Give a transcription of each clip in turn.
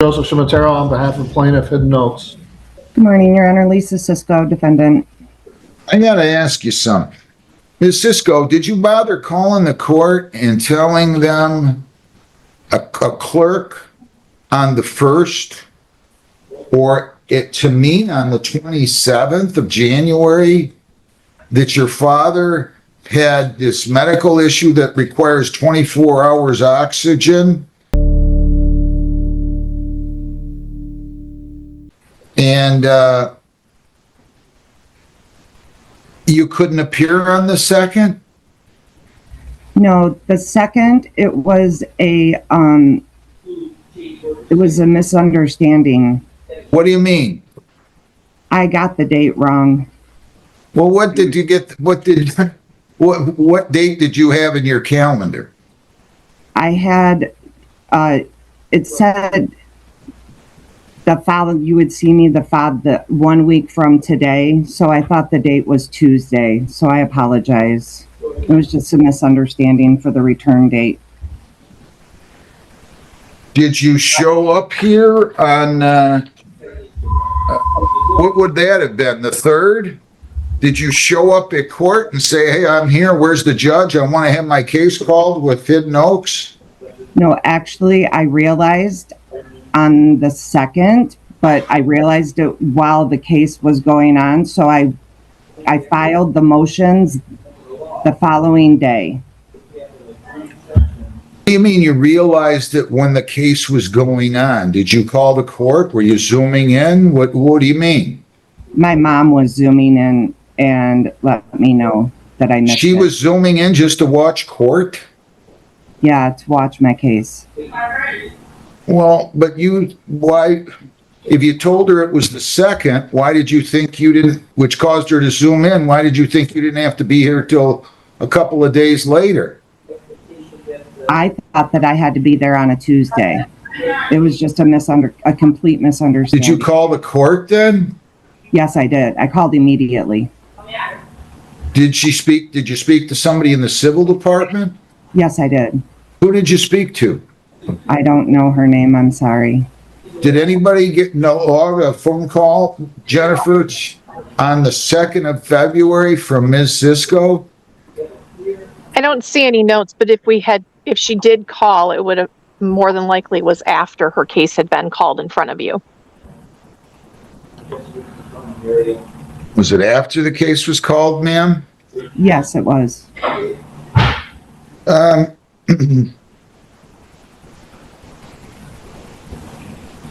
Joseph Shimatero on behalf of plaintiff Hidden Oaks. Good morning, Your Honor. Lisa Cisco, defendant. I gotta ask you something. Ms. Cisco, did you bother calling the court and telling them a clerk on the 1st or to meet on the 27th of January that your father had this medical issue that requires 24 hours oxygen? And you couldn't appear on the 2nd? No, the 2nd, it was a misunderstanding. What do you mean? I got the date wrong. Well, what did you get? What date did you have in your calendar? I had, it said you would see me the 1 week from today. So I thought the date was Tuesday. So I apologize. It was just a misunderstanding for the return date. Did you show up here on, what would that have been, the 3rd? Did you show up at court and say, hey, I'm here, where's the judge? I want to have my case called with Hidden Oaks? No, actually, I realized on the 2nd, but I realized it while the case was going on. So I filed the motions the following day. What do you mean you realized it when the case was going on? Did you call the court? Were you zooming in? What do you mean? My mom was zooming in and let me know that I missed it. She was zooming in just to watch court? Yeah, to watch my case. Well, but why, if you told her it was the 2nd, why did you think you didn't, which caused her to zoom in, why did you think you didn't have to be here till a couple of days later? I thought that I had to be there on a Tuesday. It was just a complete misunderstanding. Did you call the court then? Yes, I did. I called immediately. Did you speak to somebody in the civil department? Yes, I did. Who did you speak to? I don't know her name. I'm sorry. Did anybody get a phone call, Jennifer, on the 2nd of February from Ms. Cisco? I don't see any notes, but if she did call, it would have more than likely was after her case had been called in front of you. Was it after the case was called, ma'am? Yes, it was.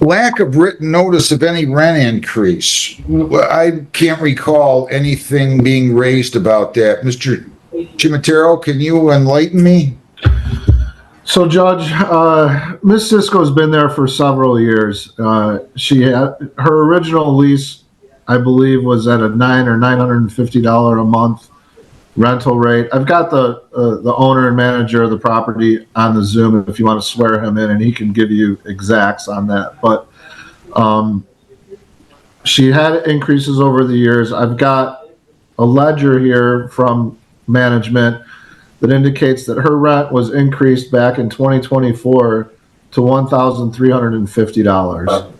Lack of written notice of any rent increase. I can't recall anything being raised about that. Mr. Chimatero, can you enlighten me? So, Judge, Ms. Cisco's been there for several years. Her original lease, I believe, was at a $950 a month rental rate. I've got the owner and manager of the property on the Zoom if you want to swear him in, and he can give you exacts on that. But she had increases over the years. I've got a ledger here from management that indicates that her rent was increased back in 2024 to $1,350.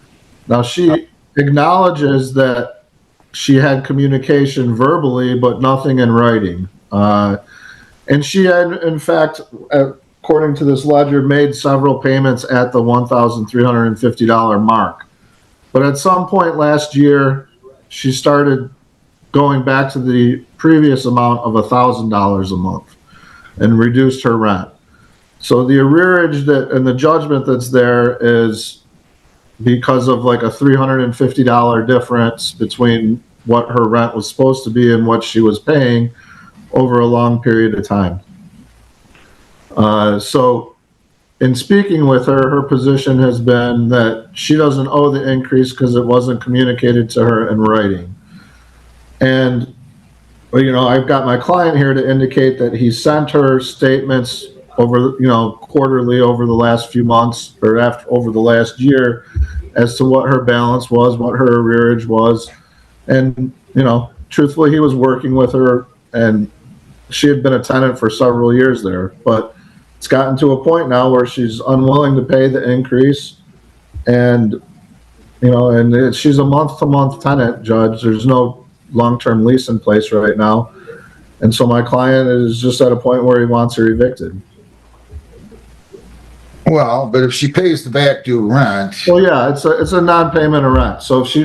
Now, she acknowledges that she had communication verbally, but nothing in writing. And she had, in fact, according to this ledger, made several payments at the $1,350 mark. But at some point last year, she started going back to the previous amount of $1,000 a month and reduced her rent. So the arrearage and the judgment that's there is because of like a $350 difference between what her rent was supposed to be and what she was paying over a long period of time. So in speaking with her, her position has been that she doesn't owe the increase because it wasn't communicated to her in writing. And, I've got my client here to indicate that he sent her statements over, quarterly over the last few months or over the last year as to what her balance was, what her arrearage was. And, truthfully, he was working with her and she had been a tenant for several years there, but it's gotten to a point now where she's unwilling to pay the increase. And, she's a month-to-month tenant, Judge. There's no long-term lease in place right now. And so my client is just at a point where he wants her evicted. Well, but if she pays the back due rent, Well, yeah, it's a non-payment of rent. So if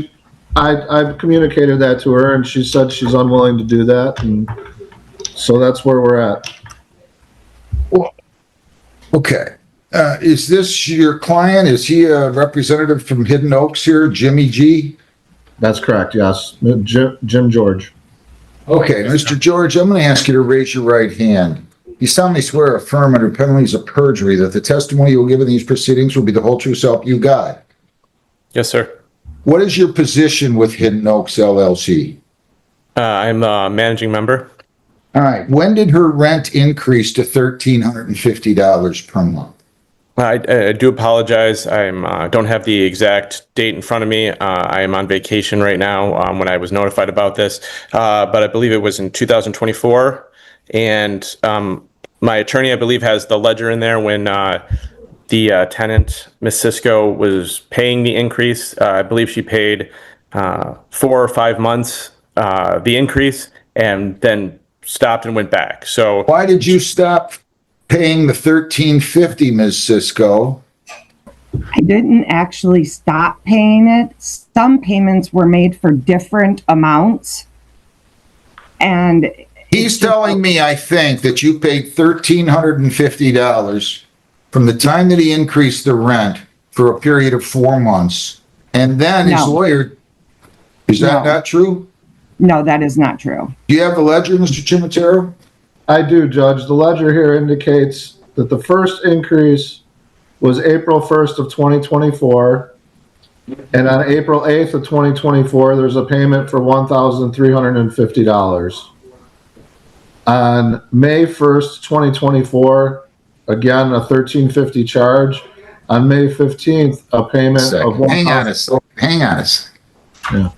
I've communicated that to her, and she said she's unwilling to do that, and so that's where we're at. okay. Is this your client? Is he a representative from Hidden Oaks here, Jimmy G? That's correct, yes. Jim George. Okay, Mr. George, I'm going to ask you to raise your right hand. You solemnly swear or affirm under penalties of perjury that the testimony you will give in these proceedings will be the whole truth, so help you God. Yes, sir. What is your position with Hidden Oaks LLC? I'm a managing member. All right. When did her rent increase to $1,350 per month? I do apologize. Don't have the exact date in front of me. I am on vacation right now when I was notified about this, but I believe it was in 2024. And my attorney, I believe, has the ledger in there when the tenant, Miss Cisco, was paying the increase. I believe she paid 4 or 5 months the increase and then stopped and went back. So Why did you stop paying the $1,350, Ms. Cisco? I didn't actually stop paying it. Some payments were made for different amounts. And He's telling me, I think, that you paid $1,350 from the time that he increased the rent for a period of 4 months. And then his No. lawyer, is that No. not true? no, that is not true. Do you have the ledger, Mr. Chimatero? I do, Judge. The ledger here indicates that the first increase was April 1st of 2024. And on April 8th of 2024, there's a payment for $1,350. On May 1st, 2024, again, a $1,350 charge. On May 15th, a payment of Hang on a second. Yeah.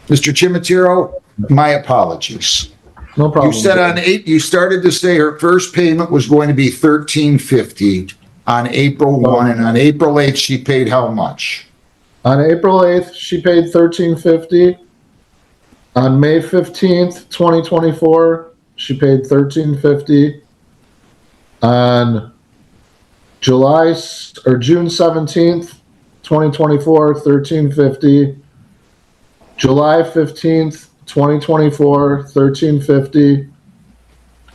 Mr. Chimatero, my apologies. No problem. You said you started to say her first payment was going to be $1,350 on April 1, and on April 8th, she paid how much? On April 8th, she paid $1,350. On May 15th, 2024, she paid $1,350. On June 17th, 2024, $1,350. July 15th, 2024, $1,350.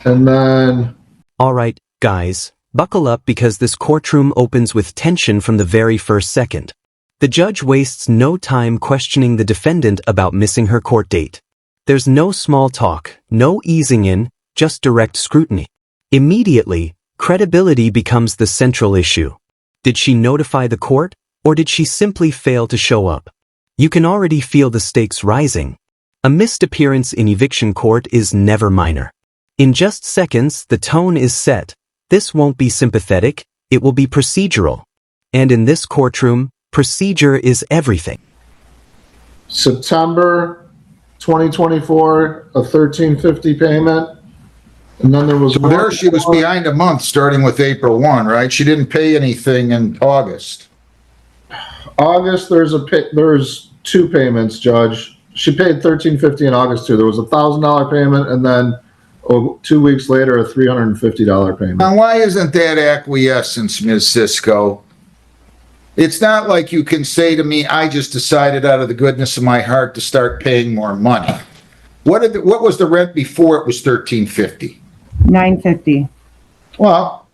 And then All right, guys, buckle up because this courtroom opens with tension from the very first second. The judge wastes no time questioning the defendant about missing her court date. There's no small talk, no easing in, just direct scrutiny. Immediately, credibility becomes the central issue. Did she notify the court, or did she simply fail to show up? You can already feel the stakes rising. A missed appearance in eviction court is never minor. In just seconds, the tone is set. This won't be sympathetic, it will be procedural. And in this courtroom, procedure is everything. September 2024, a $1,350 payment. And then there was So there she was behind a month, starting with April 1, right? She didn't pay anything in August. August, there's 2 payments, Judge. She paid $1,350 in August too. There was a $1,000 payment, and then 2 weeks later, a $350 payment. Now, why isn't that acquiescence, Ms. Cisco? It's not like you can say to me, I just decided out of the goodness of my heart to start paying more money. What was the rent before it was $1,350? $950. Well,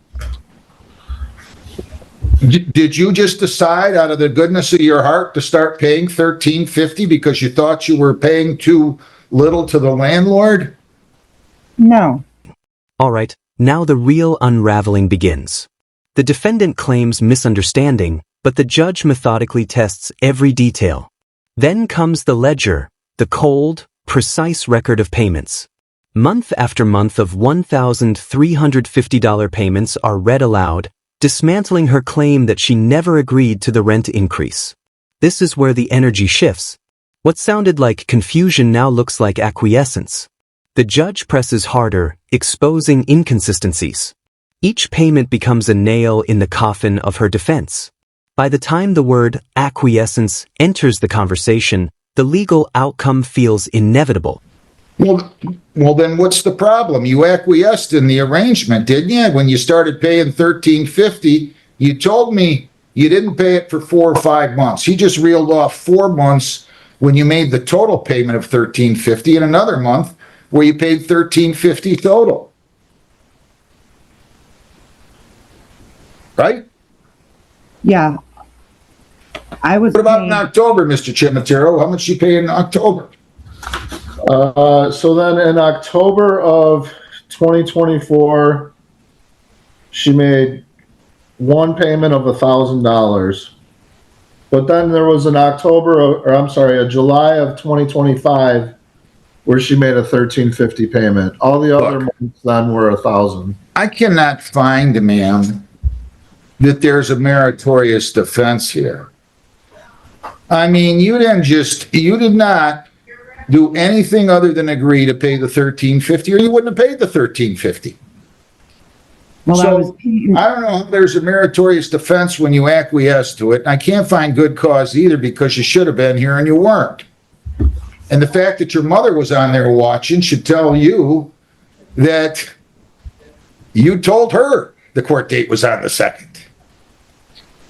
did you just decide out of the goodness of your heart to start paying $1,350 because you thought you were paying too little to the landlord? No. All right, now the real unraveling begins. The defendant claims misunderstanding, but the judge methodically tests every detail. Then comes the ledger, the cold, precise record of payments. Month after month of $1,350 payments are read aloud, dismantling her claim that she never agreed to the rent increase. This is where the energy shifts. What sounded like confusion now looks like acquiescence. The judge presses harder, exposing inconsistencies. Each payment becomes a nail in the coffin of her defense. By the time the word acquiescence enters the conversation, the legal outcome feels inevitable. Well, then what's the problem? You acquiesced in the arrangement, didn't you? When you started paying $13.50, you told me you didn't pay it for 4 or 5 months. He just reeled off 4 months when you made the total payment of $13.50 and another month where you paid $13.50 total. Right? Yeah. I was What about paying- in October, Mr. Chimatero? How much you pay in October? So then in October of 2024, she made one payment of $1,000. But then there was an a July of 2025 where she made a $13.50 payment. All the other Look. months then were $1,000. I cannot find, ma'am, that there's a meritorious defense here. I mean, you did not do anything other than agree to pay the $13.50, or you wouldn't have paid the $13.50. Well, I was So paying- I don't know if there's a meritorious defense when you acquiesce to it. And I can't find good cause either because you should have been here and you weren't. And the fact that your mother was on there watching should tell you that you told her the court date was on the 2nd.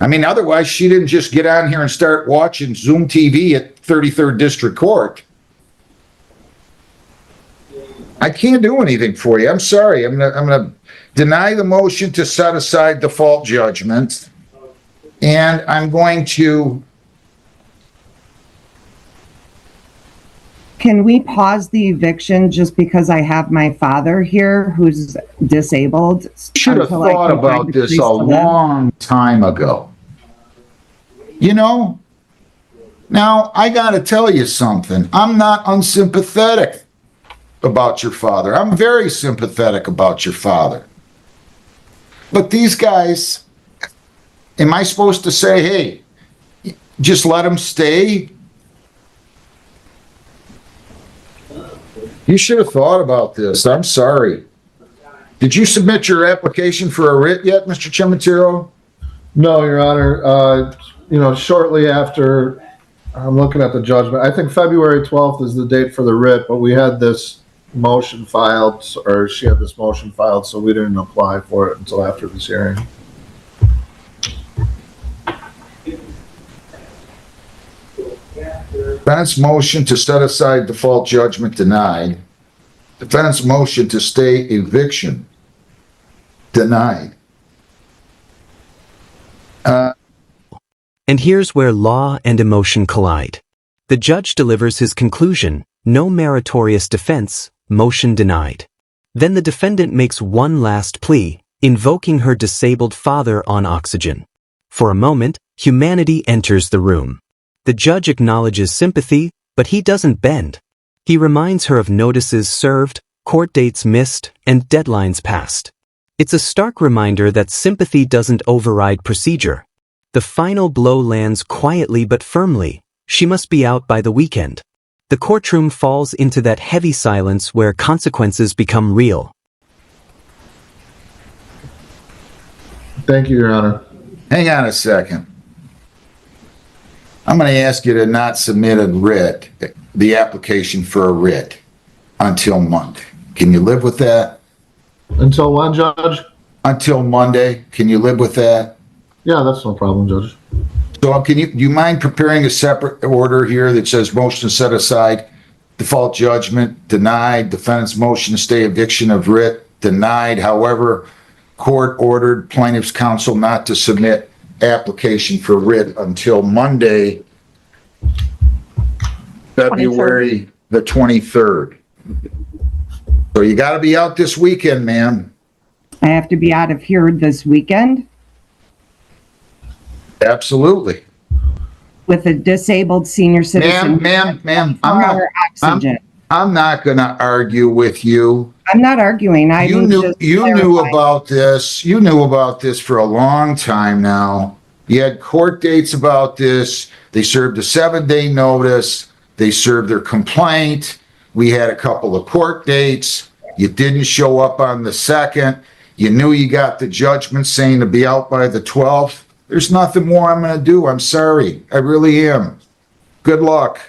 I mean, otherwise she didn't just get on here and start watching Zoom TV at 33rd District Court. I can't do anything for you. I'm sorry. I'm gonna deny the motion to set aside default judgment. And I'm going to, Can we pause the eviction just because I have my father here who's disabled? should have until I thought can find about a this place a to live? long time ago. You know? Now, I gotta tell you something. I'm not unsympathetic about your father. I'm very sympathetic about your father. But these guys, am I supposed to say, hey, just let him stay? You should have thought about this. I'm sorry. Did you submit your application for a writ yet, Mr. Chimatero? No, Your Honor. Shortly after, I'm looking at the judgment. I think February 12th is the date for the writ, but we had this motion filed, or she had this motion filed, so we didn't apply for it until after this hearing. Defendant's motion to set aside default judgment denied. Defendant's motion to stay eviction denied. And here's where law and emotion collide. The judge delivers his conclusion, no meritorious defense, motion denied. Then the defendant makes one last plea, invoking her disabled father on oxygen. For a moment, humanity enters the room. The judge acknowledges sympathy, but he doesn't bend. He reminds her of notices served, court dates missed, and deadlines passed. It's a stark reminder that sympathy doesn't override procedure. The final blow lands quietly but firmly. She must be out by the weekend. The courtroom falls into that heavy silence where consequences become real. Thank you, Your Honor. Hang on a second. I'm going to ask you to not submit a writ, the application for a writ, until Monday. Can you live with that? Until when, Judge? Until Monday. Can you live with that? Yeah, that's no problem, Judge. So do you mind preparing a separate order here that says motion set aside, default judgment denied, defendant's motion to stay eviction of writ denied. However, court ordered plaintiff's counsel not to submit application for writ until Monday, February the 23rd. So you got to be out this weekend, ma'am. I have to be out of here this weekend Absolutely. with a disabled senior citizen. Ma'am, For oxygen. I'm not going to argue with you. I'm not arguing. I You need knew just you knew clarifying. about this. You knew about this for a long time now. You had court dates about this. They served a 7-day notice. They served their complaint. We had a couple of court dates. You didn't show up on the 2nd. You knew you got the judgment saying to be out by the 12th. There's nothing more I'm going to do. I'm sorry. I really am. Good luck.